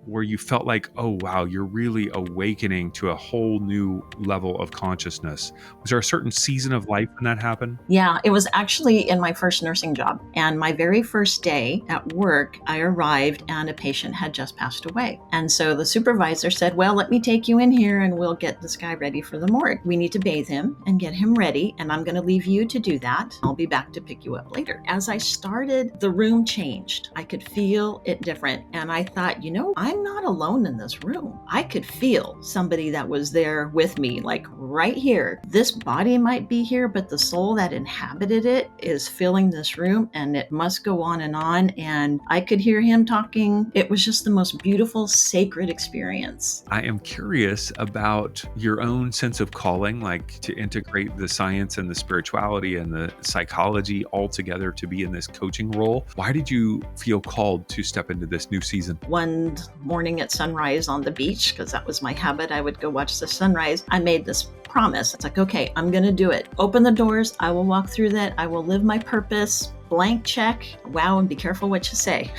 where you felt like, oh, wow, you're really awakening to a whole new level of consciousness? Was there a certain season of life when that happened? Yeah, it was actually in my first nursing job. And my very first day at work, I arrived and a patient had just passed away. And so the supervisor said, well, let me take you in here and we'll get this guy ready for the morgue. We need to bathe him and get him ready. And I'm going to leave you to do that. I'll be back to pick you up later. As I started, the room changed. I could feel it different. And I thought, I'm not alone in this room. I could feel somebody that was there with me, like right here. This body might be here, but the soul that inhabited it is filling this room, and it must go on. And I could hear him talking. It was just the most beautiful, sacred experience. I am curious about your own sense of calling, like to integrate the science and the spirituality and the psychology all together to be in this coaching role. Why did you feel called to step into this new season? One morning at sunrise on the beach, because that was my habit, I would go watch the sunrise. I made this promise. It's like, okay, I'm going to do it. Open the doors. I will walk through that. I will live my purpose. Blank check. Wow. And be careful what you say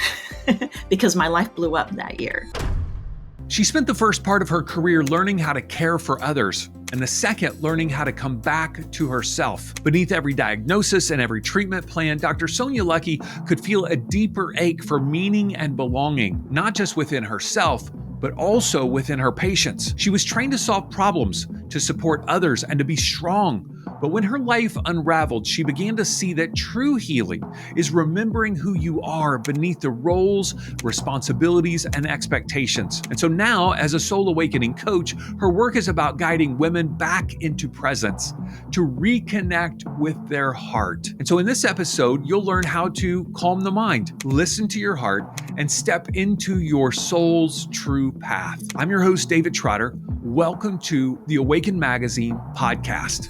because my life blew up that year. She spent the first part of her career learning how to care for others, and the second learning how to come back to herself. Beneath every diagnosis and every treatment plan, Dr. Sonia Luckey could feel a deeper ache for meaning and belonging, not just within herself, but also within her patients. She was trained to solve problems, to support others, and to be strong. But when her life unraveled, she began to see that true healing is remembering who you are beneath the roles, responsibilities, and expectations. And so now, as a soul awakening coach, her work is about guiding women back into presence, to reconnect with their heart. And so in this episode, you'll learn how to calm the mind, listen to your heart, and step into your soul's true path. I'm your host, David Trotter. Welcome to the Awaken Magazine podcast.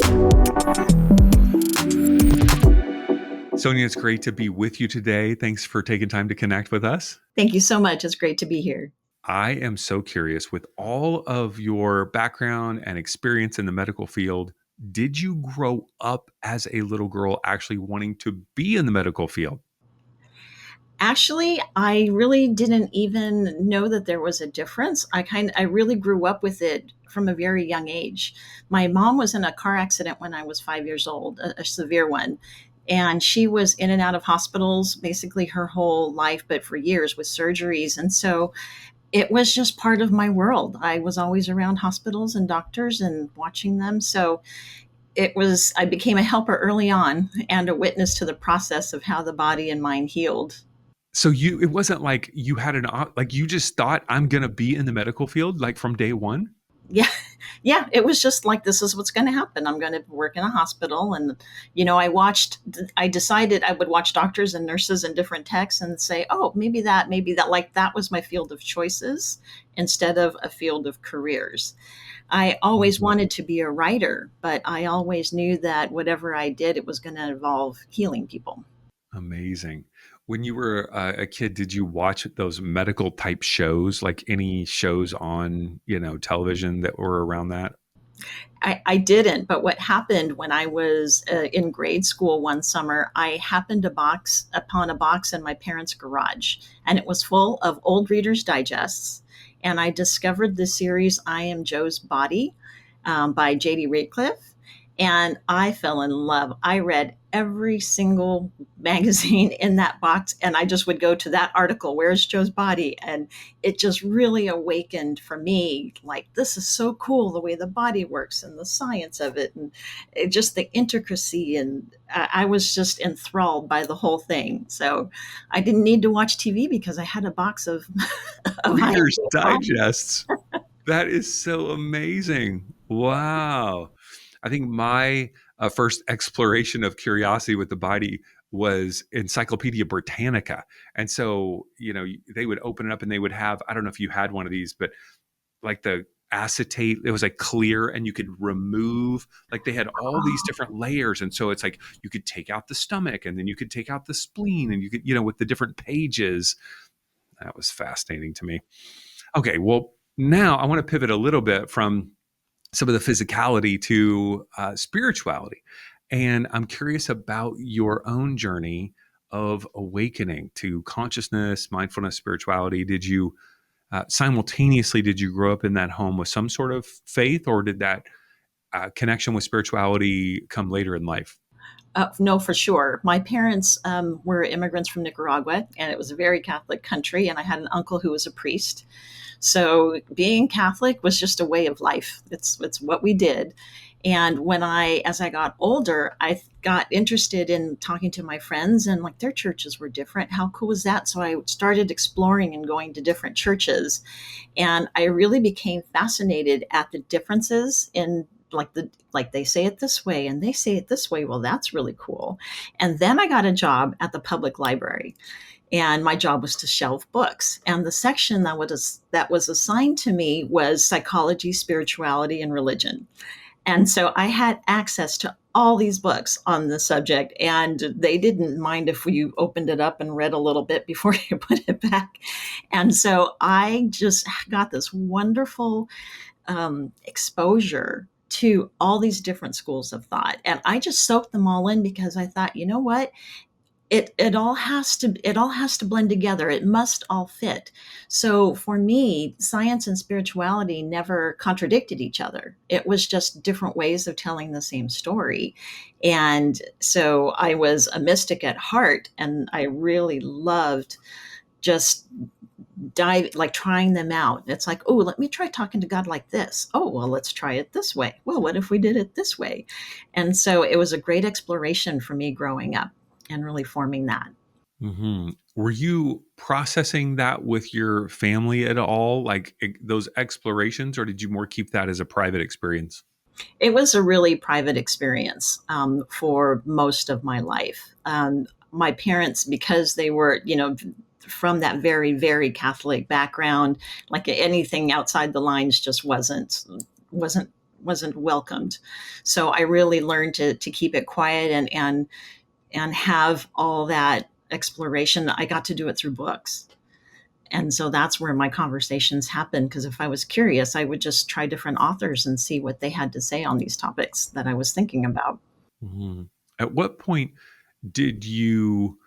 Sonia, it's great to be with you today. Thanks for taking time to connect with us. Thank you so much. It's great to be here. I am so curious, with all of your background and experience in the medical field, did you grow up as a little girl actually wanting to be in the medical field? Actually, I really didn't even know that there was a difference. I really grew up with it from a very young age. My mom was in a car accident when I was 5 years old, a severe one. And she was in and out of hospitals basically her whole life, but for years with surgeries. And so it was just part of my world. I was always around hospitals and doctors and watching them. So I became a helper early on and a witness to the process of how the body and mind healed. So it wasn't like you had you just thought, I'm going to be in the medical field, like from day one? Yeah. Yeah. It was just like, this is what's going to happen. I'm going to work in a hospital. And, I decided I would watch doctors and nurses and different techs and say, oh, maybe that, like that was my field of choices instead of a field of careers. I always wanted to be a writer, but I always knew that whatever I did, it was going to involve healing people. Amazing. When you were a kid, did you watch those medical type shows, like any shows on, television that were around that? I didn't, but what happened when I was in grade school one summer, I happened upon a box in my parents' garage, and it was full of old Reader's Digests. And I discovered the series I Am Joe's Body by J.D. Radcliffe. And I fell in love. I read every single magazine in that box, and I just would go to that article, where's Joe's body? And it just really awakened for me, like, this is so cool, the way the body works and the science of it, and just the intricacy. And I was just enthralled by the whole thing. So I didn't need to watch TV because I had a box of Reader's Digests. That is so amazing. Wow. I think my first exploration of curiosity with the body was Encyclopedia Britannica. And so, they would open it up and they would have, I don't know if you had one of these, but like the acetate, it was like clear and you could remove, like they had all these different layers. And so it's like, you could take out the stomach and then you could take out the spleen and you could, with the different pages. That was fascinating to me. Okay. Well, now I want to pivot a little bit from some of the physicality to spirituality. And I'm curious about your own journey of awakening to consciousness, mindfulness, spirituality. Did you Simultaneously, did you grow up in that home with some sort of faith, or did that connection with spirituality come later in life? No, for sure. My parents were immigrants from Nicaragua, and it was a very Catholic country. And I had an uncle who was a priest. So being Catholic was just a way of life. It's what we did. And as I got older, I got interested in talking to my friends, and like their churches were different. How cool was that? So I started exploring and going to different churches. And I really became fascinated at the differences in like they say it this way and they say it this way. Well, that's really cool. And then I got a job at the public library, and my job was to shelve books. And the section that was assigned to me was psychology, spirituality, and religion. And so I had access to all these books on the subject, and they didn't mind if you opened it up and read a little bit before you put it back. And so I just got this wonderful exposure to all these different schools of thought. And I just soaked them all in because I thought, you know what? It all has to blend together. It must all fit. So for me, science and spirituality never contradicted each other. It was just different ways of telling the same story. And so I was a mystic at heart, and I really loved just trying them out. It's like, oh, let me try talking to God like this. Oh, well, let's try it this way. Well, what if we did it this way? And so it was a great exploration for me growing up and really forming that. Mm-hmm. Were you processing that with your family at all, like those explorations, or did you more keep that as a private experience? It was a really private experience for most of my life. My parents, because they were, from that very, very Catholic background, like anything outside the lines just wasn't wasn't welcomed. So I really learned to keep it quiet and have all that exploration. I got to do it through books. And so that's where my conversations happened. Because if I was curious, I would just try different authors and see what they had to say on these topics that I was thinking about. Mm-hmm. At what point did you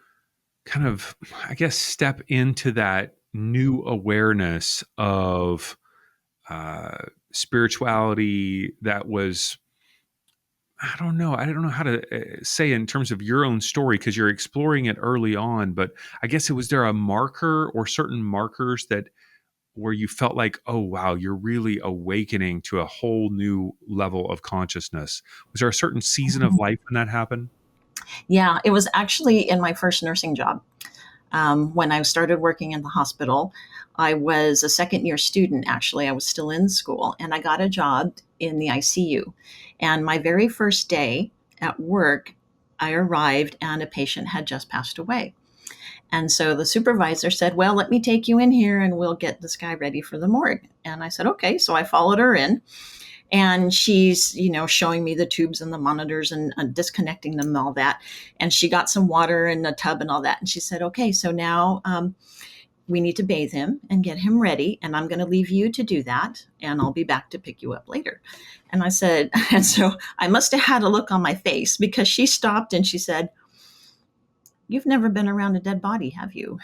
kind of, I guess, step into that new awareness of spirituality that was, I don't know how to say in terms of your own story, because you're exploring it early on, but I guess was there a marker or certain markers that where you felt like, oh wow, you're really awakening to a whole new level of consciousness? Was there a certain season of life when that happened? Yeah, it was actually in my first nursing job. When I started working in the hospital, I was a second year student, actually. I was still in school, and I got a job in the ICU. And my very first day at work, I arrived and a patient had just passed away. And so the supervisor said, well, let me take you in here and we'll get this guy ready for the morgue. And I said, okay. So I followed her in, and she's showing me the tubes and the monitors and disconnecting them and all that. And she got some water in a tub and all that, and she said, okay, so now we need to bathe him and get him ready, and I'm going to leave you to do that, and I'll be back to pick you up later. And I said, and so I must have had a look on my face, because she stopped and she said, you've never been around a dead body, have you?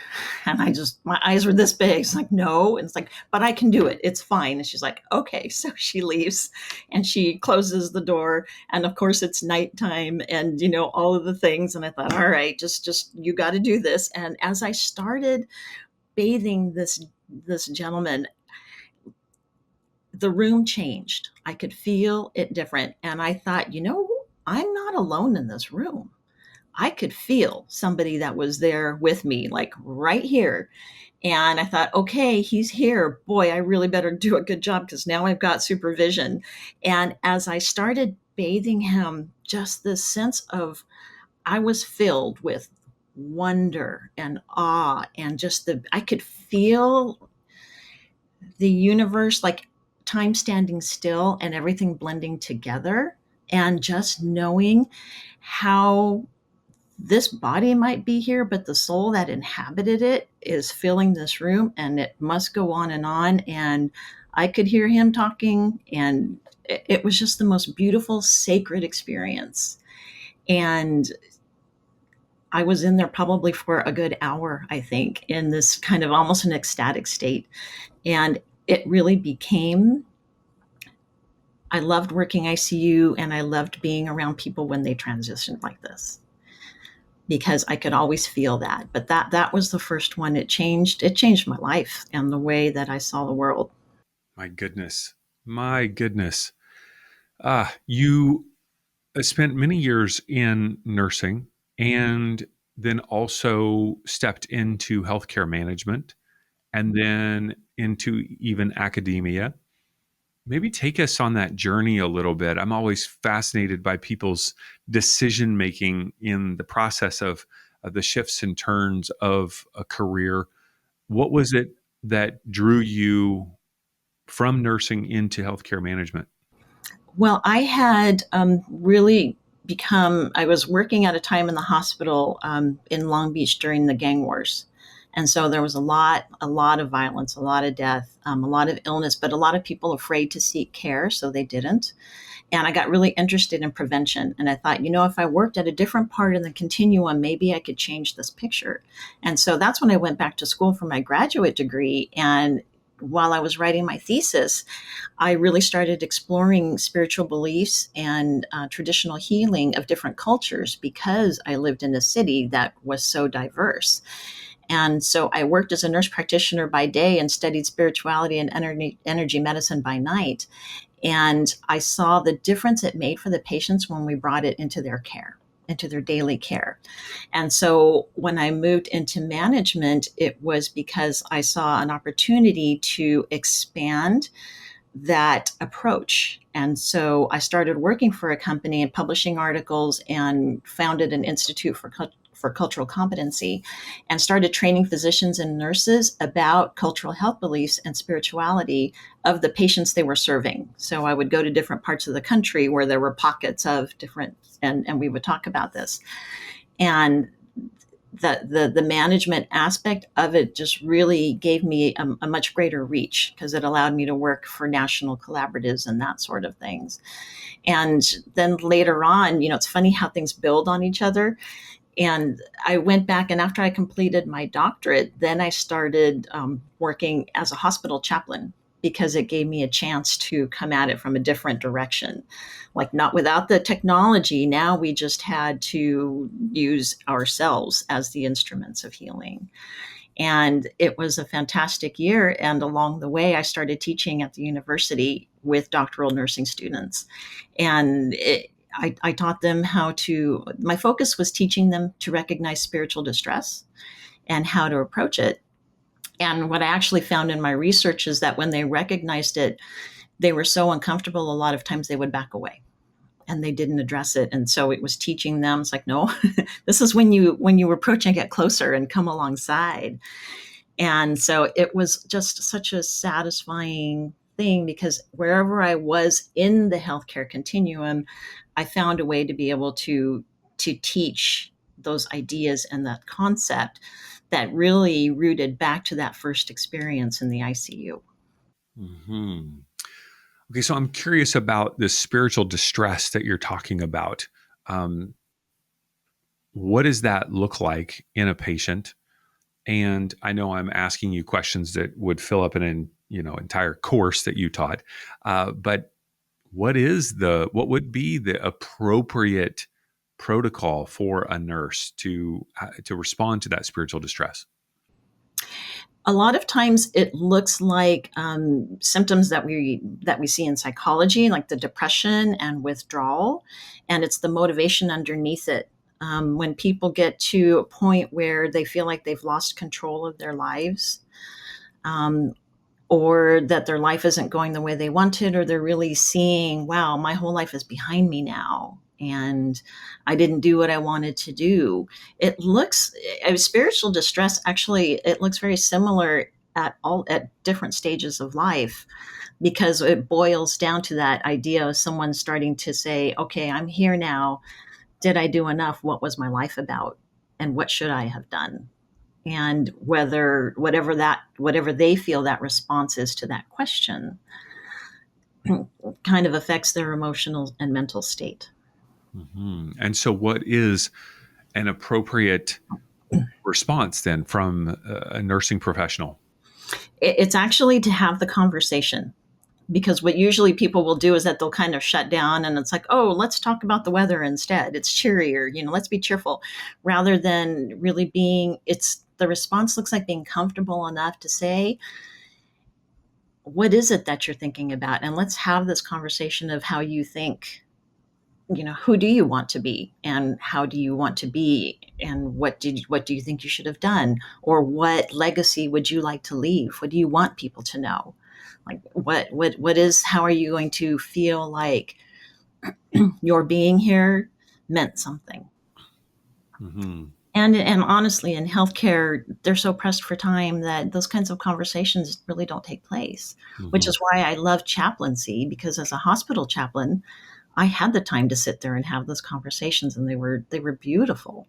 And my eyes were this big. It's like, no. And it's like, but I can do it. It's fine. And she's like, okay. So she leaves and she closes the door. And of course it's nighttime and, all of the things. And I thought, all right, just, you got to do this. And as I started bathing this gentleman, the room changed. I could feel it different. And I thought, I'm not alone in this room. I could feel somebody that was there with me, like right here. And I thought, okay, he's here. Boy, I really better do a good job, because now I've got supervision. And as I started bathing him, just this sense of, I was filled with wonder and awe, and just I could feel the universe, like time standing still and everything blending together, and just knowing how this body might be here, but the soul that inhabited it is filling this room, and it must go on. And I could hear him talking, and it was just the most beautiful, sacred experience. And I was in there probably for a good hour, I think, in this kind of almost an ecstatic state. And it really became, I loved working ICU and I loved being around people when they transitioned like this, because I could always feel that. But that was the first one. It changed my life and the way that I saw the world. My goodness. My goodness. You spent many years in nursing and then also stepped into healthcare management and then into even academia. Maybe take us on that journey a little bit. I'm always fascinated by people's decision making in the process of the shifts and turns of a career. What was it that drew you from nursing into healthcare management? Well, I had really become, I was working at a time in the hospital in Long Beach during the gang wars. And so there was a lot of violence, a lot of death, a lot of illness, but a lot of people afraid to seek care, so they didn't. And I got really interested in prevention. And I thought, if I worked at a different part of the continuum, maybe I could change this picture. And so that's when I went back to school for my graduate degree. And while I was writing my thesis, I really started exploring spiritual beliefs and traditional healing of different cultures because I lived in a city that was so diverse. And so I worked as a nurse practitioner by day and studied spirituality and energy medicine by night. And I saw the difference it made for the patients when we brought it into their care, into their daily care. And so when I moved into management, it was because I saw an opportunity to expand that approach. And so I started working for a company and publishing articles and founded an institute for cultural competency and started training physicians and nurses about cultural health beliefs and spirituality of the patients they were serving. So I would go to different parts of the country where there were pockets of different, and we would talk about this. And the management aspect of it just really gave me a much greater reach because it allowed me to work for national collaboratives and that sort of things. And then later on, it's funny how things build on each other. And I went back, and after I completed my doctorate, then I started working as a hospital chaplain because it gave me a chance to come at it from a different direction. Like, not without the technology, now we just had to use ourselves as the instruments of healing. And it was a fantastic year. And along the way, I started teaching at the university with doctoral nursing students. And I taught them my focus was teaching them to recognize spiritual distress and how to approach it. And what I actually found in my research is that when they recognized it, they were so uncomfortable, a lot of times they would back away and they didn't address it. And so it was teaching them, it's like, no, this is when you approach and get closer and come alongside. And so it was just such a satisfying thing because wherever I was in the healthcare continuum, I found a way to be able to teach those ideas and that concept that really rooted back to that first experience in the ICU. Hmm. Okay, so I'm curious about this spiritual distress that you're talking about. Um, what does that look like in a patient? And I know I'm asking you questions that would fill up an entire course that you taught, but what would be the appropriate protocol for a nurse to respond to that spiritual distress? A lot of times it looks like symptoms that we see in psychology, like the depression and withdrawal, and it's the motivation underneath it. When people get to a point where they feel like they've lost control of their lives, um, or that their life isn't going the way they wanted, or they're really seeing, wow, my whole life is behind me now. And I didn't do what I wanted to do. Spiritual distress, actually, it looks very similar at different stages of life because it boils down to that idea of someone starting to say, okay, I'm here now. Did I do enough? What was my life about? And what should I have done? And whatever they feel that response is to that question kind of affects their emotional and mental state. Hmm. And so, what is an appropriate response then from a nursing professional? It's actually to have the conversation, because what usually people will do is that they'll kind of shut down, and it's like, oh, let's talk about the weather instead. It's cheerier, let's be cheerful, rather than really being, it's the response looks like being comfortable enough to say, what is it that you're thinking about? And let's have this conversation of how you think, who do you want to be, and how do you want to be, and what do you think you should have done, or what legacy would you like to leave? What do you want people to know? Like, how are you going to feel like your being here meant something? Mm-hmm. And honestly, in healthcare, they're so pressed for time that those kinds of conversations really don't take place, which Mm-hmm. is why I love chaplaincy, because as a hospital chaplain, I had the time to sit there and have those conversations, and they were beautiful.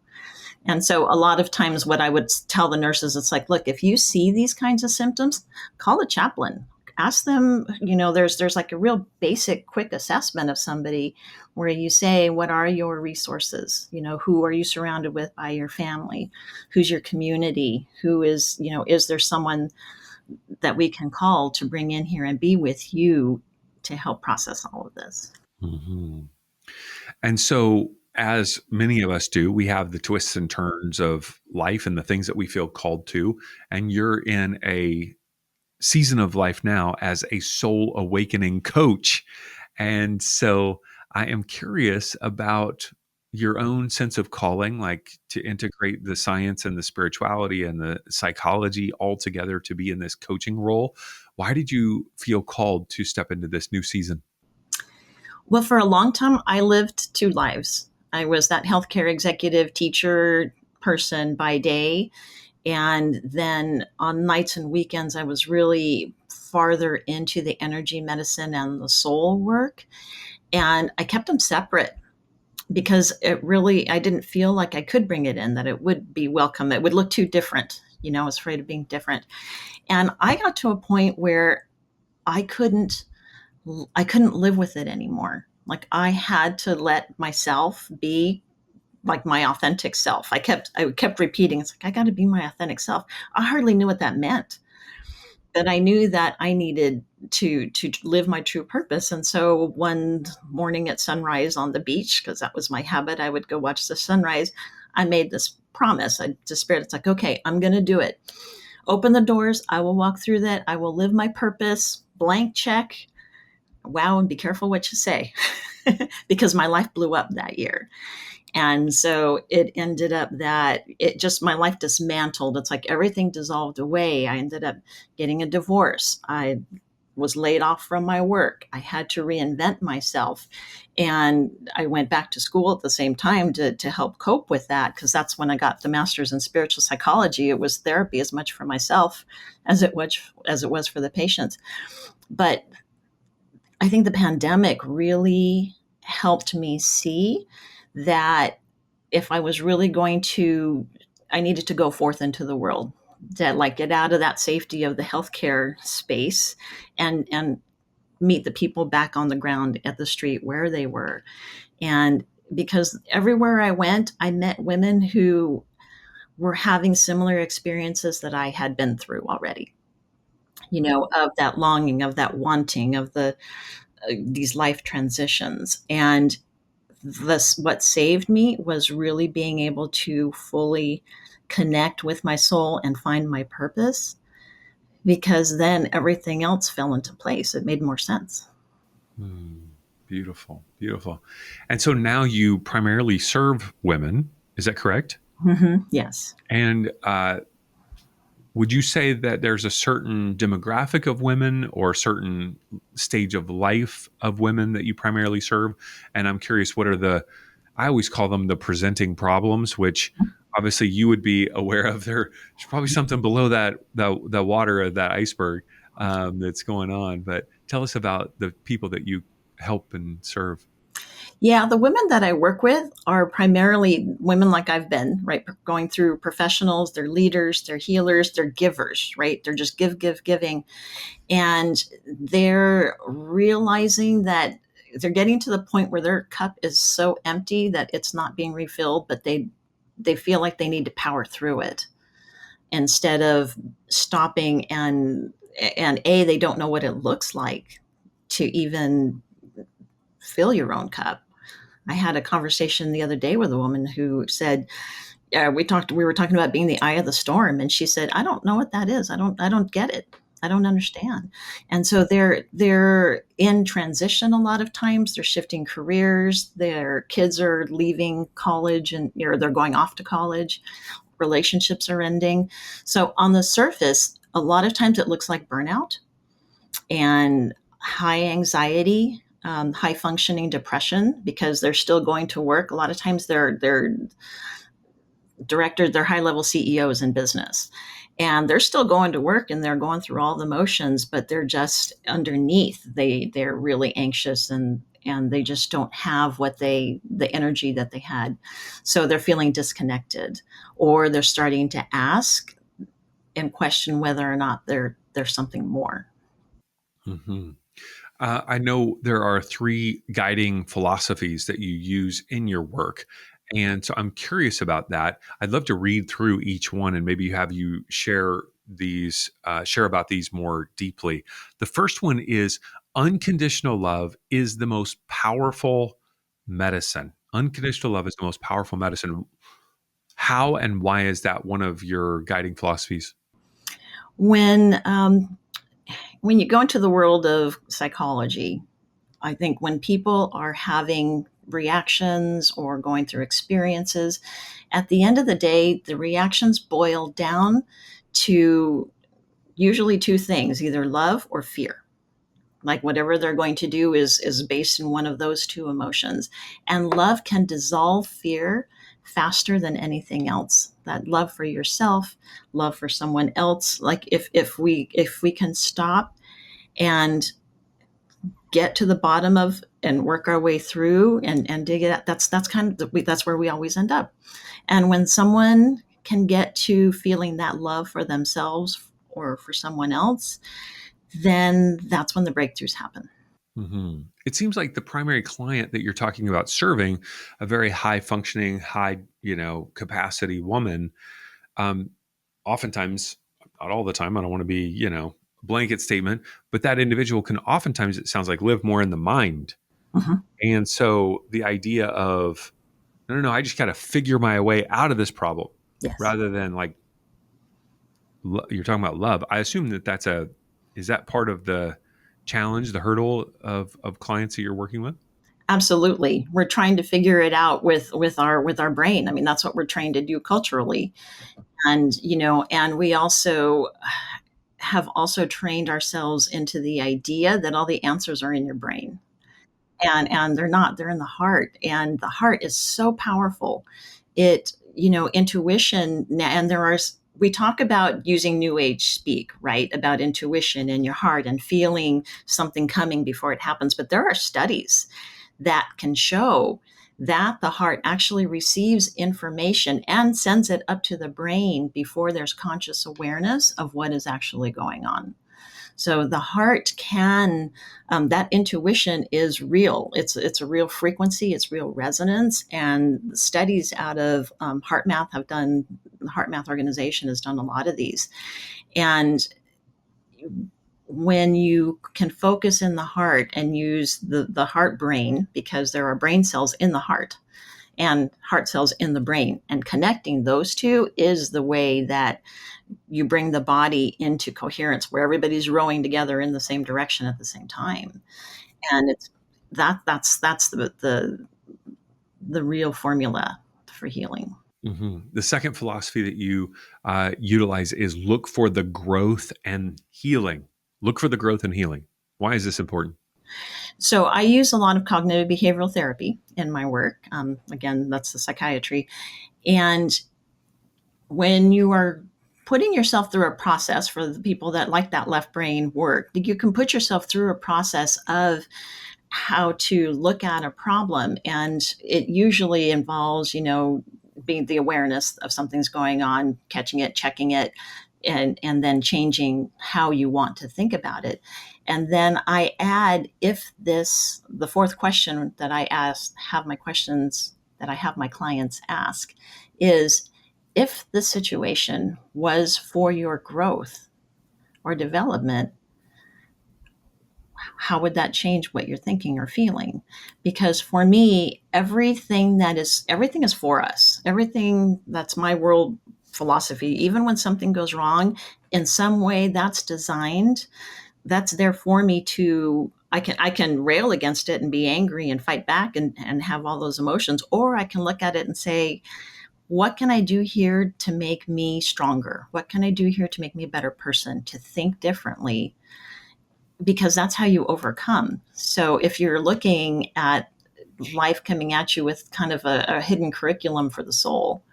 And so a lot of times what I would tell the nurses, it's like, look, if you see these kinds of symptoms, call a chaplain. Ask them, there's like a real basic quick assessment of somebody where you say, what are your resources? Who are you surrounded with by your family? Who's your community? Who is there someone that we can call to bring in here and be with you to help process all of this? Mm-hmm. And so, as many of us do, we have the twists and turns of life and the things that we feel called to. And you're in a season of life now as a soul awakening coach. And so, I am curious about your own sense of calling, like to integrate the science and the spirituality and the psychology all together to be in this coaching role. Why did you feel called to step into this new season? Well, for a long time, I lived two lives. I was that healthcare executive teacher person by day. And then on nights and weekends, I was really farther into the energy medicine and the soul work. And I kept them separate because I didn't feel like I could bring it in, that it would be welcome. It would look too different. I was afraid of being different. And I got to a point where I couldn't I couldn't live with it anymore. Like, I had to let myself be like my authentic self. I kept repeating, it's like, I got to be my authentic self. I hardly knew what that meant, but I knew that I needed to live my true purpose. And so one morning at sunrise on the beach, because that was my habit, I would go watch the sunrise. I made this promise. I just spirit. It's like, okay, I'm going to do it. Open the doors. I will walk through that. I will live my purpose. Blank check. Wow, and be careful what you say, because my life blew up that year. And so it ended up that my life dismantled. It's like everything dissolved away. I ended up getting a divorce. I was laid off from my work. I had to reinvent myself. And I went back to school at the same time to help cope with that, because that's when I got the master's in spiritual psychology. It was therapy as much for myself as it was for the patients. But I think the pandemic really helped me see that if I was really I needed to go forth into the world, to like get out of that safety of the healthcare space and meet the people back on the ground at the street where they were. And because everywhere I went, I met women who were having similar experiences that I had been through already, of that longing, of that wanting, of these life transitions. And what saved me was really being able to fully connect with my soul and find my purpose, because then everything else fell into place. It made more sense. Hmm. Beautiful, beautiful. And so now you primarily serve women. Is that correct? Yes. And would you say that there's a certain demographic of women or a certain stage of life of women that you primarily serve? And I'm curious, I always call them the presenting problems, which obviously you would be aware of. There's probably something below the water of that iceberg that's going on. But tell us about the people that you help and serve. Yeah, the women that I work with are primarily women like I've been, right? Going through professionals, they're leaders, they're healers, they're givers, right? They're just giving. And they're realizing that they're getting to the point where their cup is so empty that it's not being refilled, but they feel like they need to power through it. instead of stopping and they don't know what it looks like to even fill your own cup. I had a conversation the other day with a woman who said, we were talking about being the eye of the storm, and she said, I don't know what that is. I don't get it. I don't understand. And so they're in transition a lot of times. They're shifting careers. Their kids are leaving college and they're going off to college. Relationships are ending. So on the surface, a lot of times it looks like burnout and high anxiety, high functioning depression, because they're still going to work. A lot of times they're directors, they're high level CEOs in business, and they're still going to work and they're going through all the motions, but they're just underneath. They're really anxious and they just don't have the energy that they had. So they're feeling disconnected, or they're starting to ask and question whether or not there's something more. Mm-hmm. I know there are 3 guiding philosophies that you use in your work. And so I'm curious about that. I'd love to read through each one and maybe have you share about these more deeply. The first one is unconditional love is the most powerful medicine. Unconditional love is the most powerful medicine. How and why is that one of your guiding philosophies? When you go into the world of psychology, I think when people are having reactions or going through experiences, at the end of the day, the reactions boil down to usually 2 things, either love or fear. Like whatever they're going to do is based in one of those 2 emotions. And love can dissolve fear faster than anything else. That love for yourself, love for someone else. Like if we can stop and get to the bottom of and work our way through and dig it out, that's kind of that's where we always end up. And when someone can get to feeling that love for themselves or for someone else, then that's when the breakthroughs happen. Mm-hmm. It seems like the primary client that you're talking about serving, a very high functioning, high, capacity woman, um, oftentimes, not all the time, I don't want to be, a blanket statement, but that individual can oftentimes, it sounds like, live more in the mind. Mhm. And so the idea of, no, I just got to figure my way out of this problem Yes. rather than like, you're talking about love. I assume is that part of the challenge, the hurdle of clients that you're working with? Absolutely. We're trying to figure it out with our brain. I mean, that's what we're trained to do culturally. And, and we also have also trained ourselves into the idea that all the answers are in your brain. And they're not. They're in the heart. And the heart is so powerful. Intuition, and we talk about using new age speak, right? About intuition in your heart and feeling something coming before it happens. But there are studies that can show that the heart actually receives information and sends it up to the brain before there's conscious awareness of what is actually going on. So the heart that intuition is real. It's a real frequency. It's real resonance. And studies out of the Heart Math organization has done a lot of these. And when you can focus in the heart and use the heart brain, because there are brain cells in the heart and heart cells in the brain, and connecting those 2 is the way that you bring the body into coherence, where everybody's rowing together in the same direction at the same time. And that's the real formula for healing. Mm-hmm. The second philosophy that you utilize is look for the growth and healing. Look for the growth and healing. Why is this important? So I use a lot of cognitive behavioral therapy in my work. Again, that's the psychiatry. And when you are putting yourself through a process, for the people that like that left brain work, you can put yourself through a process of how to look at a problem. And it usually involves, being the awareness of something's going on, catching it, checking it, and then changing how you want to think about it. And then I add, the 4th question that I have my clients ask is, if the situation was for your growth or development, how would that change what you're thinking or feeling? Because for me, everything is for us. Everything, that's my world philosophy. Even when something goes wrong, in some way that's designed, that's there for me to, I can rail against it and be angry and fight back and have all those emotions, or I can look at it and say, what can I do here to make me stronger? What can I do here to make me a better person, to think differently? Because that's how you overcome. So if you're looking at life coming at you with kind of a hidden curriculum for the soul,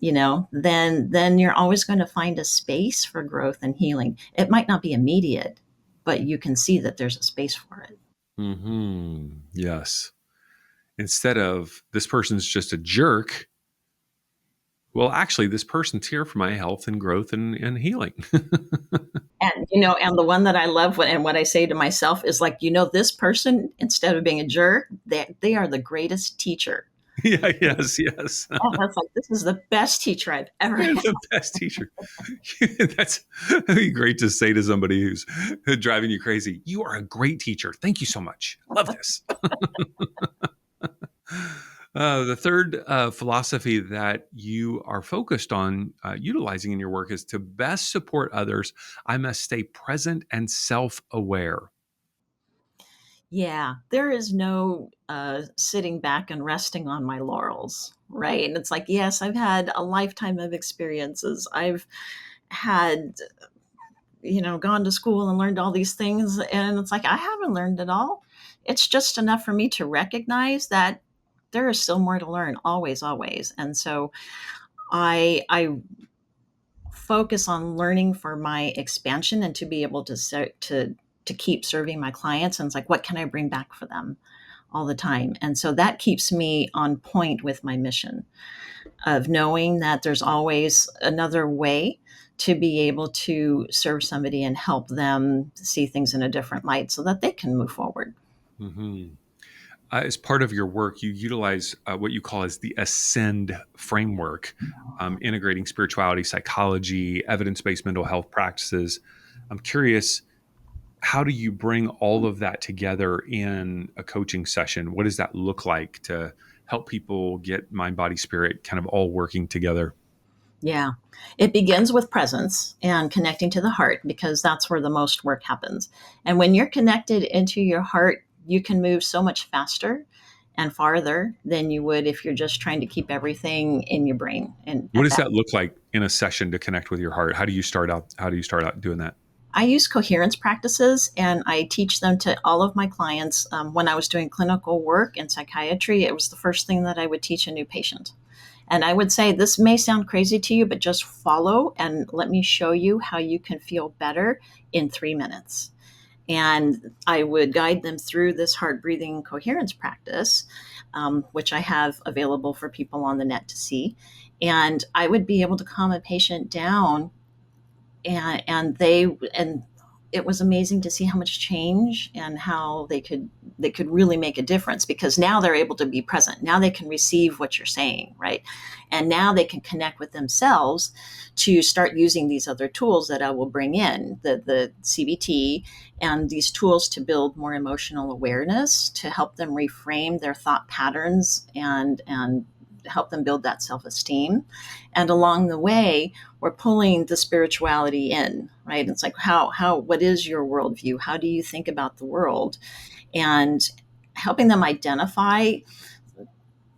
then you're always going to find a space for growth and healing. It might not be immediate, but you can see that there's a space for it. Yes. Instead of this person's just a jerk, well, actually, this person's here for my health and growth and healing. And the one that I love, and what I say to myself is like, this person, instead of being a jerk, they are the greatest teacher. Yeah, yes. That's like, this is the best teacher I've ever had. The best teacher. That'd be great to say to somebody who's driving you crazy. You are a great teacher. Thank you so much. Love this. The third philosophy that you are focused on utilizing in your work is to best support others, I must stay present and self-aware. Yeah, there is no sitting back and resting on my laurels, right? And it's like, yes, I've had a lifetime of experiences. I've had, gone to school and learned all these things. And it's like, I haven't learned it all. It's just enough for me to recognize that there is still more to learn, always, always. And so I focus on learning for my expansion and to be able to keep serving my clients. And it's like, what can I bring back for them all the time? And so that keeps me on point with my mission of knowing that there's always another way to be able to serve somebody and help them see things in a different light so that they can move forward. Mm-hmm. As part of your work, you utilize what you call as the Ascend framework, integrating spirituality, psychology, evidence-based mental health practices. I'm curious, how do you bring all of that together in a coaching session? What does that look like to help people get mind, body, spirit kind of all working together? Yeah. It begins with presence and connecting to the heart, because that's where the most work happens. And when you're connected into your heart, you can move so much faster and farther than you would if you're just trying to keep everything in your brain. And What does that look like in a session to connect with your heart? How do you start out doing that? I use coherence practices, and I teach them to all of my clients. When I was doing clinical work in psychiatry, it was the first thing that I would teach a new patient. And I would say, this may sound crazy to you, but just follow and let me show you how you can feel better in 3 minutes. And I would guide them through this heart breathing coherence practice, which I have available for people on the net to see. And I would be able to calm a patient down, and it was amazing to see how much change and how they could really make a difference, because now they're able to be present. Now they can receive what you're saying, right? And now they can connect with themselves to start using these other tools that I will bring in, the CBT and these tools to build more emotional awareness, to help them reframe their thought patterns and help them build that self-esteem. And along the way, we're pulling the spirituality in, right? It's like, what is your worldview? How do you think about the world? And helping them identify,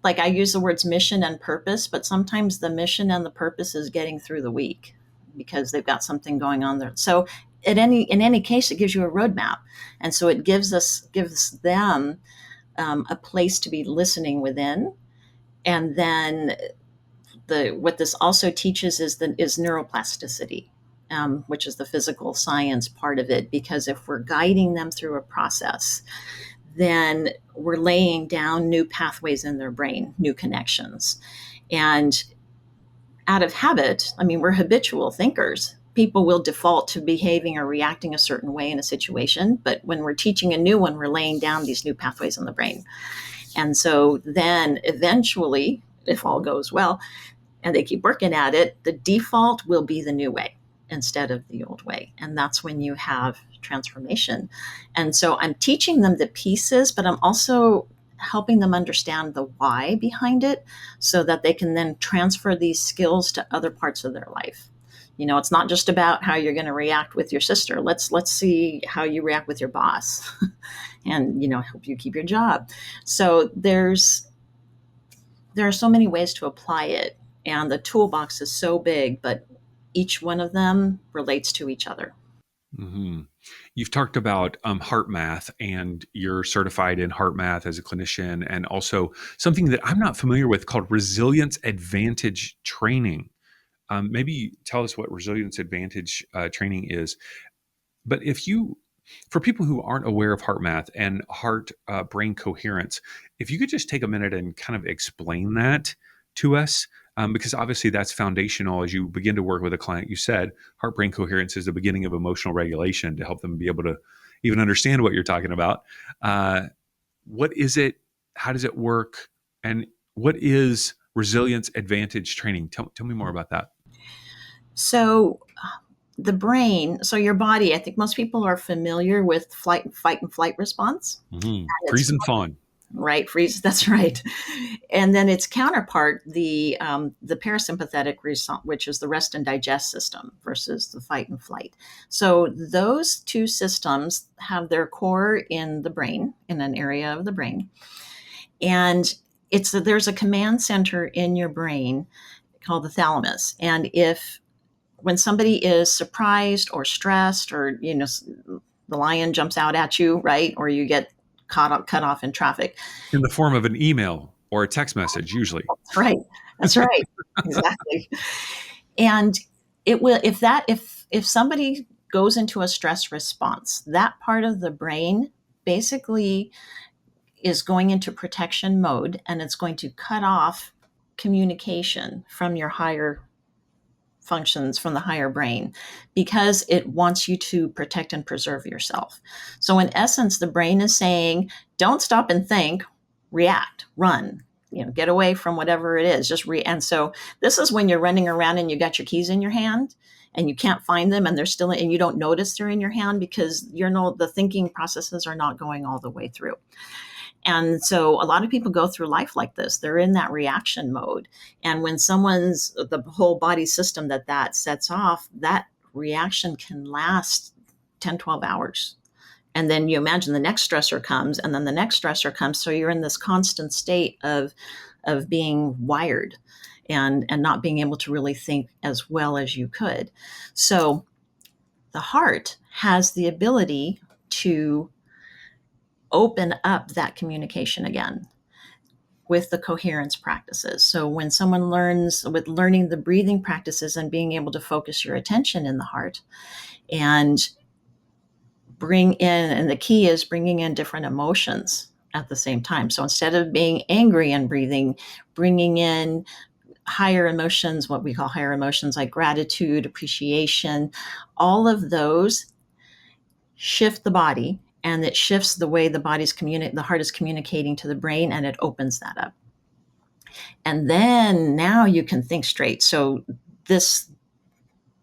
like I use the words mission and purpose, but sometimes the mission and the purpose is getting through the week because they've got something going on there. So in any case, it gives you a roadmap. And so it gives them a place to be listening within. And then what this also teaches is neuroplasticity, which is the physical science part of it. Because if we're guiding them through a process, then we're laying down new pathways in their brain, new connections. And out of habit, we're habitual thinkers. People will default to behaving or reacting a certain way in a situation. But when we're teaching a new one, we're laying down these new pathways in the brain. And so then eventually, if all goes well, and they keep working at it, the default will be the new way instead of the old way. And that's when you have transformation. And so I'm teaching them the pieces, but I'm also helping them understand the why behind it so that they can then transfer these skills to other parts of their life. It's not just about how you're going to react with your sister. Let's see how you react with your boss and, help you keep your job. So there are so many ways to apply it, and the toolbox is so big, but each one of them relates to each other. Mm-hmm. You've talked about heart math, and you're certified in heart math as a clinician, and also something that I'm not familiar with called resilience advantage training. Maybe tell us what resilience advantage training is. But for people who aren't aware of heart math and heart brain coherence, if you could just take a minute and kind of explain that to us, because obviously that's foundational as you begin to work with a client. You said heart brain coherence is the beginning of emotional regulation to help them be able to even understand what you're talking about. What is it? How does it work? And what is resilience advantage training? Tell me more about that. So the brain, so your body, I think most people are familiar with fight and flight response. Mm-hmm. Freeze and fawn. Right, freeze. That's right. And then its counterpart, the parasympathetic response, which is the rest and digest system versus the fight and flight. So those two systems have their core in the brain, in an area of the brain, and there's a command center in your brain called the thalamus. And when somebody is surprised or stressed, or the lion jumps out at you, right, or you get cut off in traffic. In the form of an email or a text message, usually. That's right. Exactly. And it will, if somebody goes into a stress response, that part of the brain basically is going into protection mode, and it's going to cut off communication from your higher functions, from the higher brain, because it wants you to protect and preserve yourself. So in essence, the brain is saying, don't stop and think, react, run, get away from whatever it is, and so this is when you're running around and you got your keys in your hand and you can't find them, and they're still, and you don't notice they're in your hand because the thinking processes are not going all the way through. And so a lot of people go through life like this. They're in that reaction mode. And when the whole body system that sets off, that reaction can last 10, 12 hours. And then you imagine the next stressor comes, and then the next stressor comes. So you're in this constant state of being wired and not being able to really think as well as you could. So the heart has the ability to open up that communication again with the coherence practices. So when someone learning the breathing practices and being able to focus your attention in the heart and the key is bringing in different emotions at the same time. So instead of being angry and breathing, bringing in higher emotions, what we call higher emotions like gratitude, appreciation, all of those shift the body, and it shifts the way the heart is communicating to the brain, and it opens that up. And then now you can think straight. So this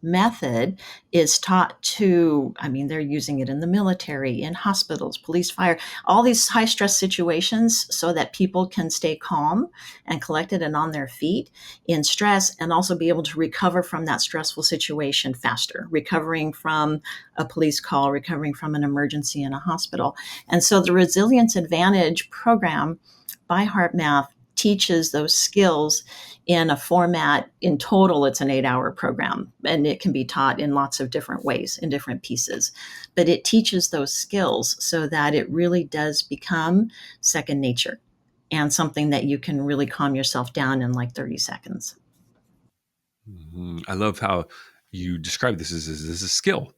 method is taught they're using it in the military, in hospitals, police, fire, all these high stress situations, so that people can stay calm and collected and on their feet in stress, and also be able to recover from that stressful situation faster, recovering from a police call, recovering from an emergency in a hospital. And so the Resilience Advantage program by HeartMath teaches those skills in a format. In total, it's an 8-hour program, and it can be taught in lots of different ways, in different pieces. But it teaches those skills so that it really does become second nature and something that you can really calm yourself down in like 30 seconds. Mm-hmm. I love how you describe this as a skill.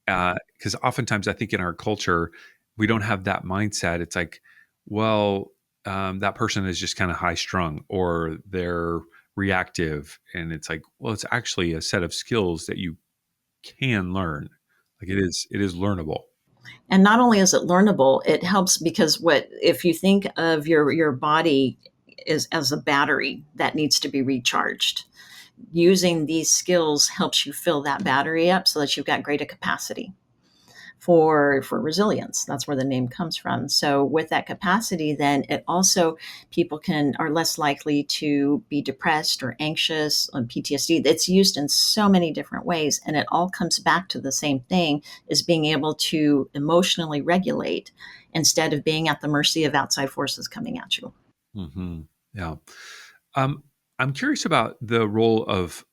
Because oftentimes I think in our culture, we don't have that mindset. It's like, well, that person is just kind of high strung, or they're reactive. And it's like, well, it's actually a set of skills that you can learn. Like it is learnable. And not only is it learnable, it helps because if you think of your body, is as a battery that needs to be recharged. Using these skills helps you fill that battery up so that you've got greater capacity for resilience. That's where the name comes from. So with that capacity, then it also, people are less likely to be depressed or anxious on PTSD. It's used in so many different ways, and it all comes back to the same thing, is being able to emotionally regulate instead of being at the mercy of outside forces coming at you. Mm-hmm. Yeah. Um, I'm curious about the role of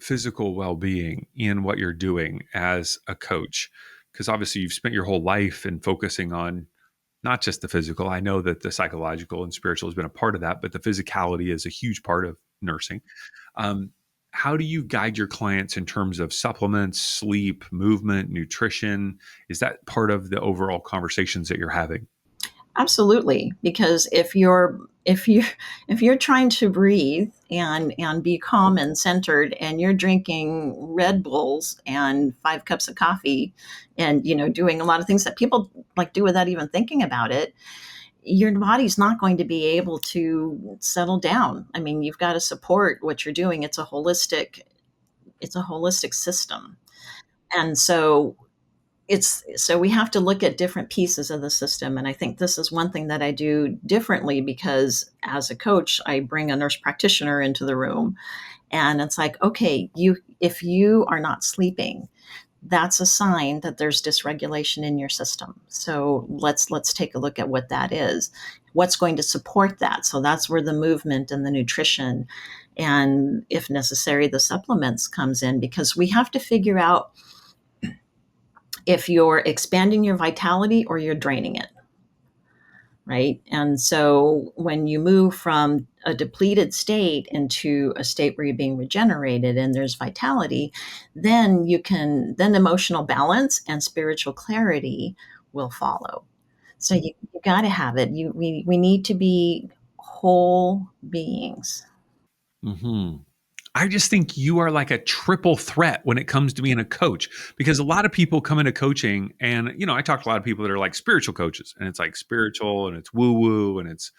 physical well-being in what you're doing as a coach, because obviously you've spent your whole life in focusing on not just the physical. I know that the psychological and spiritual has been a part of that, but the physicality is a huge part of nursing. Um, how do you guide your clients in terms of supplements, sleep, movement, nutrition? Is that part of the overall conversations that you're having? Absolutely, because if you're trying to breathe and be calm and centered, and you're drinking Red Bulls and 5 cups of coffee, and doing a lot of things that people like do without even thinking about it, your body's not going to be able to settle down. I mean, you've got to support what you're doing. It's a holistic system, and so we have to look at different pieces of the system. And I think this is one thing that I do differently, because as a coach, I bring a nurse practitioner into the room, and it's like, okay, if you are not sleeping, that's a sign that there's dysregulation in your system. So let's take a look at what that is. What's going to support that? So that's where the movement and the nutrition, and if necessary, the supplements comes in, because we have to figure out if you're expanding your vitality or you're draining it, right? And so when you move from a depleted state into a state where you're being regenerated and there's vitality, then emotional balance and spiritual clarity will follow. So you got to have it. We need to be whole beings. Mm-hmm. I just think you are like a triple threat when it comes to being a coach, because a lot of people come into coaching and, I talk to a lot of people that are like spiritual coaches, and it's like spiritual and it's woo woo and it's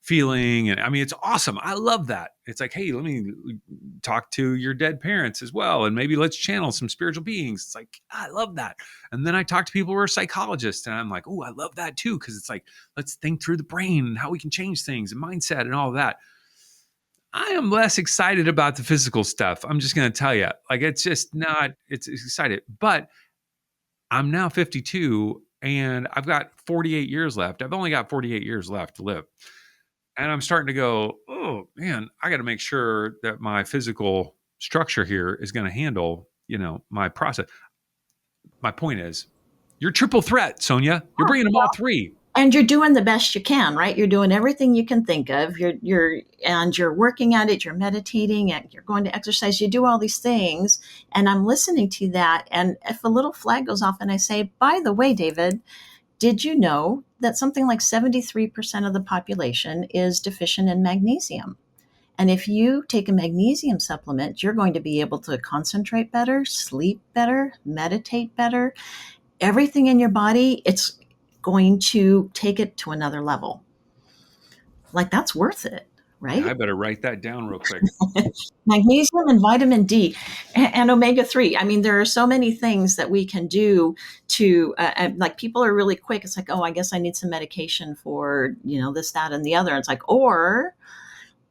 feeling. And I mean, it's awesome. I love that. It's like, hey, let me talk to your dead parents as well. And maybe let's channel some spiritual beings. It's like, I love that. And then I talk to people who are psychologists, and I'm like, oh, I love that too. Cause it's like, let's think through the brain and how we can change things and mindset and all of that. I am less excited about the physical stuff. I'm just going to tell you, like, it's just not, it's exciting, but I'm now 52 and I've got 48 years left. I've only got 48 years left to live. And I'm starting to go, oh man, I got to make sure that my physical structure here is going to handle, my process. My point is, you're triple threat, Sonia. You're bringing them all three. And you're doing the best you can, right? You're doing everything you can think of. You're working at it. You're meditating, and you're going to exercise. You do all these things, and I'm listening to that. And if a little flag goes off, and I say, "By the way, David, did you know that something like 73% of the population is deficient in magnesium? And if you take a magnesium supplement, you're going to be able to concentrate better, sleep better, meditate better. Everything in your body, it's going to take it to another level. Like, that's worth it, Yeah, I right? better write that down real quick. Magnesium and vitamin D and omega-3. I mean, there are so many things that we can do to, like, people are really quick. It's like, oh, I guess I need some medication for, this, that, and the other. It's like, or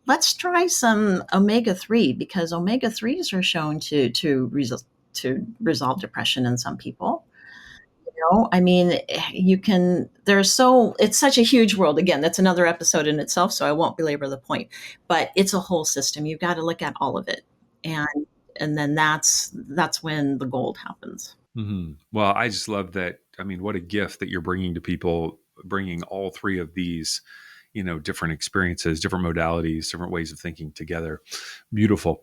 let's try some omega-3, because omega-3s are shown to resolve depression in some people. I mean, it's such a huge world. Again, that's another episode in itself, so I won't belabor the point. But it's a whole system. You've got to look at all of it, and then that's when the gold happens. Mm-hmm. Well, I just love that. I mean, what a gift that you're bringing to people, bringing all three of these, different experiences, different modalities, different ways of thinking together. Beautiful.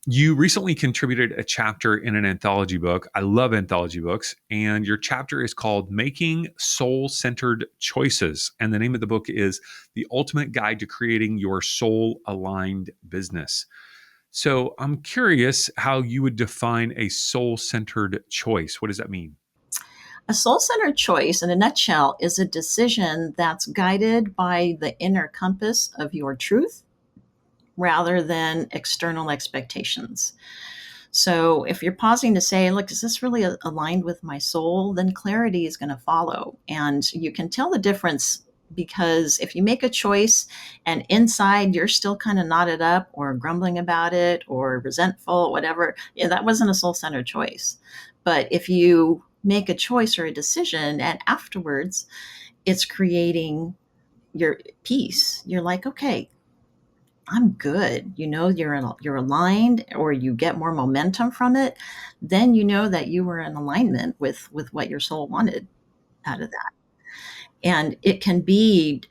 You recently contributed a chapter in an anthology book. I love anthology books. And your chapter is called Making Soul-Centered Choices. And the name of the book is The Ultimate Guide to Creating Your Soul-Aligned Business. So I'm curious how you would define a soul-centered choice. What does that mean? A soul-centered choice, in a nutshell, is a decision that's guided by the inner compass of your truth rather than external expectations. So if you're pausing to say, look, is this really aligned with my soul? Then clarity is going to follow. And you can tell the difference, because if you make a choice and inside you're still kind of knotted up or grumbling about it or resentful, whatever, yeah, that wasn't a soul-centered choice. But if you make a choice or a decision and afterwards it's creating your peace, you're like, okay, I'm good. You're aligned, or you get more momentum from it. Then you know that you were in alignment with what your soul wanted out of that. And it can be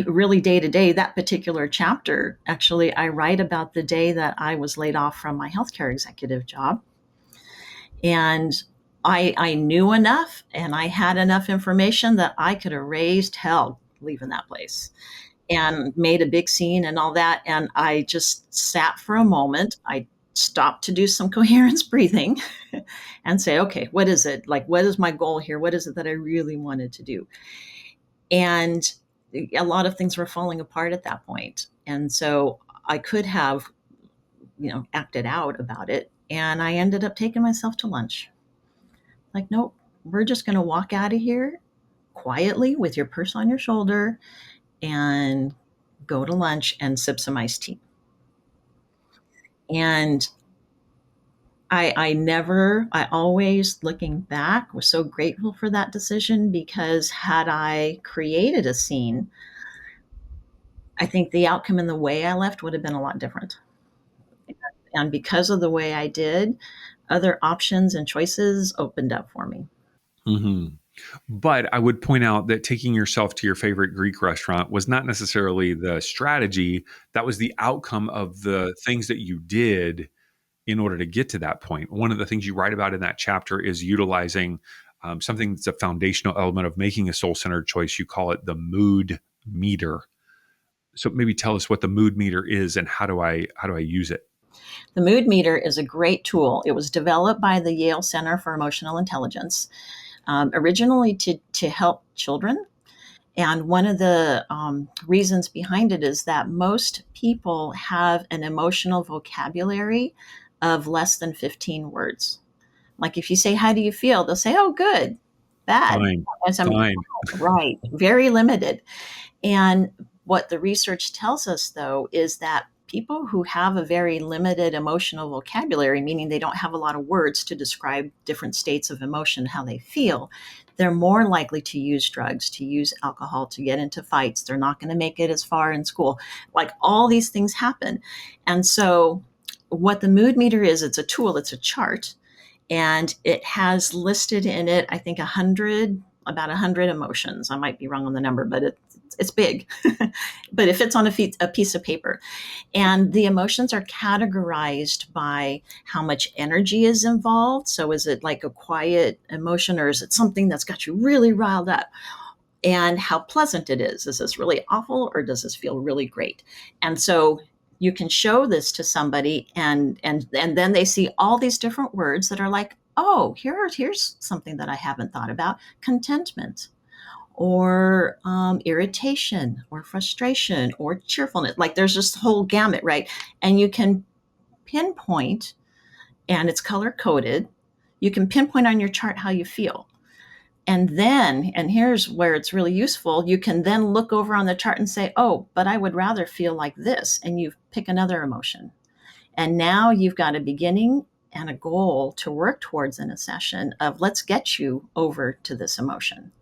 really day to day. That particular chapter, actually, I write about the day that I was laid off from my healthcare executive job. And I knew enough and I had enough information that I could have raised hell leaving that place and made a big scene and all that. And I just sat for a moment. I stopped to do some coherence breathing and say, okay, what is it? Like, what is my goal here? What is it that I really wanted to do? And a lot of things were falling apart at that point. And so I could have, acted out about it. And I ended up taking myself to lunch. Like, nope, we're just going to walk out of here quietly with your purse on your shoulder and go to lunch and sip some iced tea. And I always, looking back, was so grateful for that decision, because had I created a scene, I think the outcome and the way I left would have been a lot different. And because of the way I did, other options and choices opened up for me. Mm-hmm. But I would point out that taking yourself to your favorite Greek restaurant was not necessarily the strategy. That was the outcome of the things that you did in order to get to that point. One of the things you write about in that chapter is utilizing something that's a foundational element of making a soul-centered choice. You call it the mood meter. So maybe tell us what the mood meter is and how do I use it? The mood meter is a great tool. It was developed by the Yale Center for Emotional Intelligence, originally to help children. And one of the reasons behind it is that most people have an emotional vocabulary of less than 15 words. Like if you say, how do you feel? They'll say, oh, good, bad. Fine. Right. Very limited. And what the research tells us, though, is that people who have a very limited emotional vocabulary, meaning they don't have a lot of words to describe different states of emotion, how they feel, they're more likely to use drugs, to use alcohol, to get into fights. They're not going to make it as far in school. Like all these things happen. And so what the mood meter is, it's a tool, it's a chart, and it has listed in it, I think, about 100 emotions. I might be wrong on the number, but it's big, but it fits on a piece of paper. And the emotions are categorized by how much energy is involved. So is it like a quiet emotion, or is it something that's got you really riled up? And how pleasant it is. Is this really awful, or does this feel really great? And so you can show this to somebody, and then they see all these different words that are like, oh, here's something that I haven't thought about: contentment, or irritation, or frustration, or cheerfulness. Like there's this whole gamut, right? And you can pinpoint, and it's color coded. You can pinpoint on your chart how you feel. And here's where it's really useful, you can then look over on the chart and say, oh, but I would rather feel like this. And you pick another emotion. And now you've got a beginning and a goal to work towards in a session of, let's get you over to this emotion.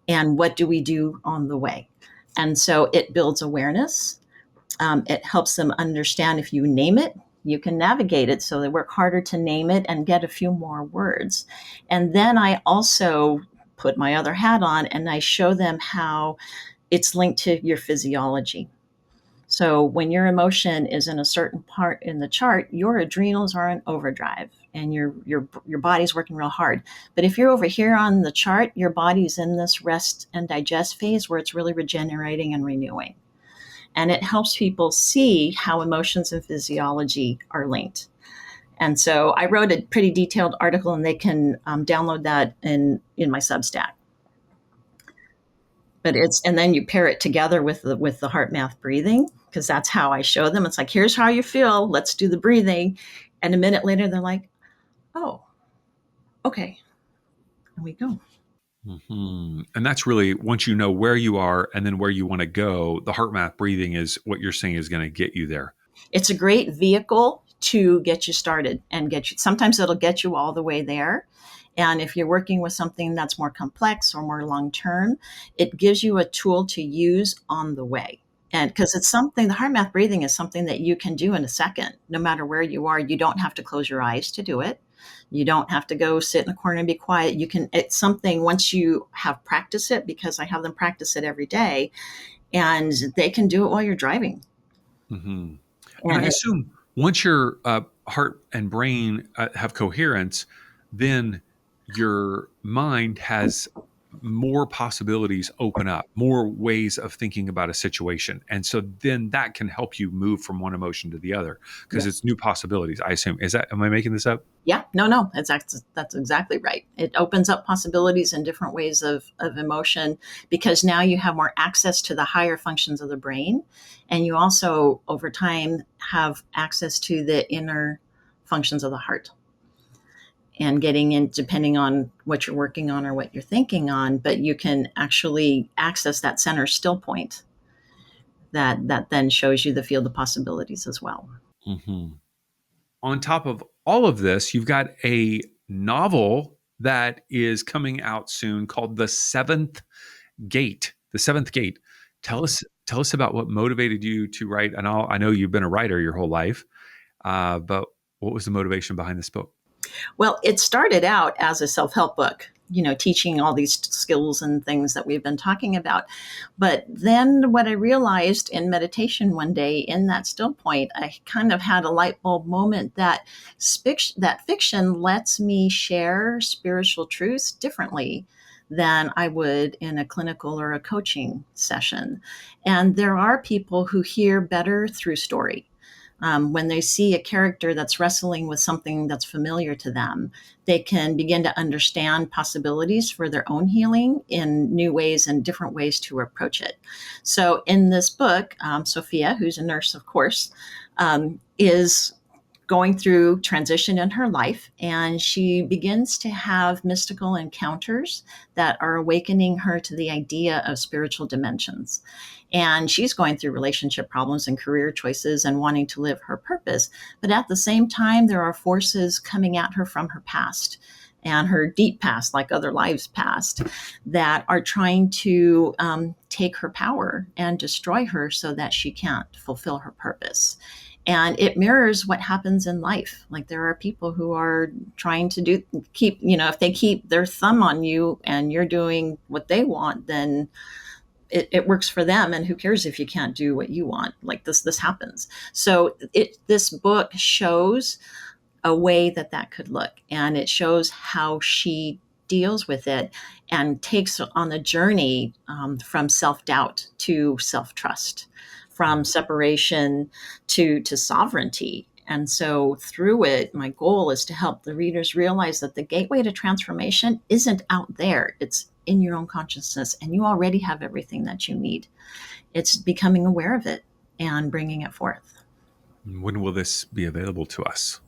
And what do we do on the way? And so it builds awareness. It helps them understand, if you name it, you can navigate it. So they work harder to name it and get a few more words. And then I also put my other hat on and I show them how it's linked to your physiology. So when your emotion is in a certain part in the chart, your adrenals are in overdrive and your body's working real hard. But if you're over here on the chart, your body's in this rest and digest phase where it's really regenerating and renewing. And it helps people see how emotions and physiology are linked. And so I wrote a pretty detailed article, and they can download that in my Substack. But and then you pair it together with the heart math breathing, because that's how I show them. It's like, here's how you feel. Let's do the breathing. And a minute later, they're like, oh, okay. And we go. Mm-hmm. And that's really, once you know where you are and then where you want to go, the heart math breathing is what you're saying is going to get you there. It's a great vehicle to get you started and sometimes it'll get you all the way there. And if you're working with something that's more complex or more long-term, it gives you a tool to use on the way. And because it's something, the heart math breathing is something that you can do in a second, no matter where you are. You don't have to close your eyes to do it. You don't have to go sit in a corner and be quiet. It's something, once you have practiced it, because I have them practice it every day, and they can do it while you're driving. Mm-hmm. And I assume once your heart and brain have coherence, then your mind has more possibilities open up, more ways of thinking about a situation. And so then that can help you move from one emotion to the other, because it's new possibilities, I assume. Am I making this up? Yeah, no, that's exactly right. It opens up possibilities in different ways of emotion, because now you have more access to the higher functions of the brain. And you also, over time, have access to the inner functions of the heart. And getting in, depending on what you're working on or what you're thinking on, but you can actually access that center still point that then shows you the field of possibilities as well. Mm-hmm. On top of all of this, you've got a novel that is coming out soon called The Seventh Gate. The Seventh Gate. Tell us about what motivated you to write. And I know you've been a writer your whole life, but what was the motivation behind this book? Well, it started out as a self-help book, teaching all these skills and things that we've been talking about. But then what I realized in meditation one day in that still point, I kind of had a light bulb moment that fiction lets me share spiritual truths differently than I would in a clinical or a coaching session. And there are people who hear better through story. When they see a character that's wrestling with something that's familiar to them, they can begin to understand possibilities for their own healing in new ways and different ways to approach it. So in this book, Sophia, who's a nurse, of course, is going through transition in her life, and she begins to have mystical encounters that are awakening her to the idea of spiritual dimensions. And she's going through relationship problems and career choices and wanting to live her purpose. But at the same time, there are forces coming at her from her past and her deep past, like other lives past, that are trying to take her power and destroy her so that she can't fulfill her purpose. And it mirrors what happens in life. Like, there are people who are trying to if they keep their thumb on you and you're doing what they want, then it works for them. And who cares if you can't do what you want? Like, this happens. So this book shows a way that could look, and it shows how she deals with it and takes on the journey from self-doubt to self-trust, from separation to sovereignty. And so through it, my goal is to help the readers realize that the gateway to transformation isn't out there. It's in your own consciousness, and you already have everything that you need. It's becoming aware of it and bringing it forth. When will this be available to us?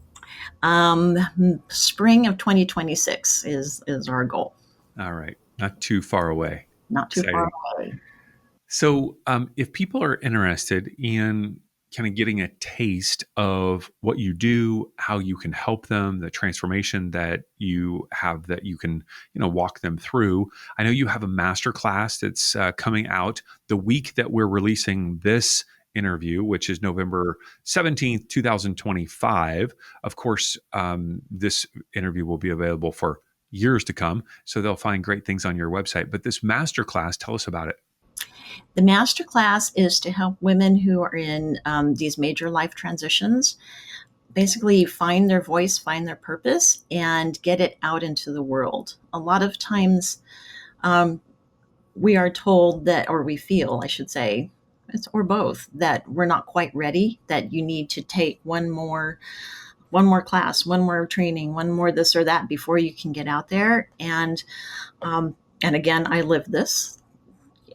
Spring of 2026 is our goal. All right. Not too far away. Not too far away. So if people are interested in kind of getting a taste of what you do, how you can help them, the transformation that you have that you can, walk them through. I know you have a masterclass that's coming out the week that we're releasing this interview, which is November 17th, 2025. Of course, this interview will be available for years to come, so they'll find great things on your website. But this masterclass, tell us about it. The masterclass is to help women who are in these major life transitions basically find their voice, find their purpose, and get it out into the world. A lot of times we are told that, or we feel, I should say, or both, that we're not quite ready, that you need to take one more one more class, one more training, one more this or that before you can get out there. And again, I live this.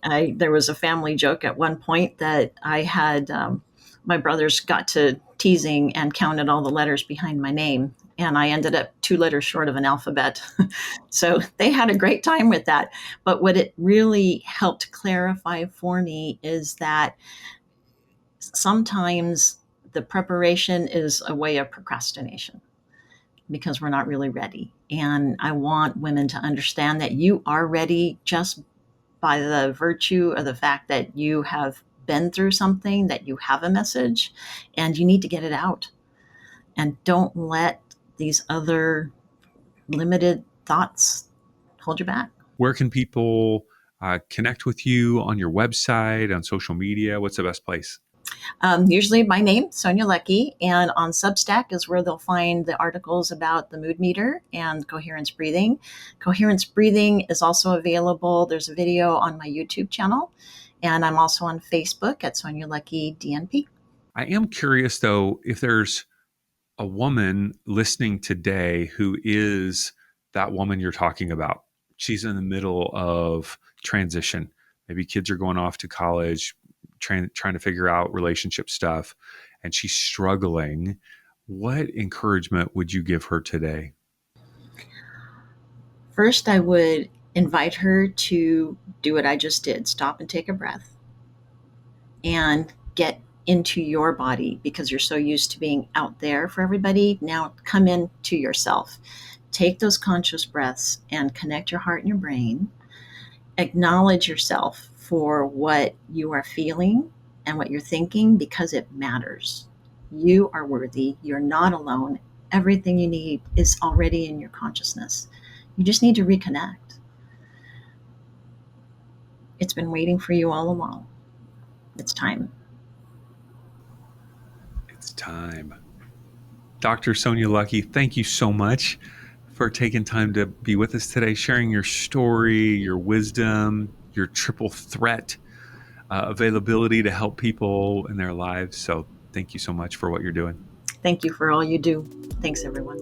There was a family joke at one point that I had, my brothers got to teasing and counted all the letters behind my name. And I ended up 2 letters short of an alphabet. So they had a great time with that. But what it really helped clarify for me is that sometimes the preparation is a way of procrastination because we're not really ready. And I want women to understand that you are ready just by the virtue of the fact that you have been through something, that you have a message, and you need to get it out. And don't let these other limited thoughts hold you back. Where can people connect with you on your website, on social media? What's the best place? Usually my name, Sonia Luckey, and on Substack is where they'll find the articles about the mood meter and coherence breathing. Coherence breathing is also available. There's a video on my YouTube channel, and I'm also on Facebook at Sonia Luckey DNP. I am curious, though, if there's a woman listening today who is that woman you're talking about. She's in the middle of transition. Maybe kids are going off to college, trying to figure out relationship stuff, and she's struggling. What encouragement would you give her today? First, I would invite her to do what I just did. Stop and take a breath and get into your body, because you're so used to being out there for everybody. Now come into yourself. Take those conscious breaths and connect your heart and your brain. Acknowledge yourself for what you are feeling and what you're thinking, because it matters. You are worthy. You're not alone. Everything you need is already in your consciousness. You just need to reconnect. It's been waiting for you all along. It's time. It's time. Dr. Sonia Luckey, thank you so much for taking time to be with us today, sharing your story, your wisdom, your triple threat availability to help people in their lives. So thank you so much for what you're doing. Thank you for all you do. Thanks, everyone.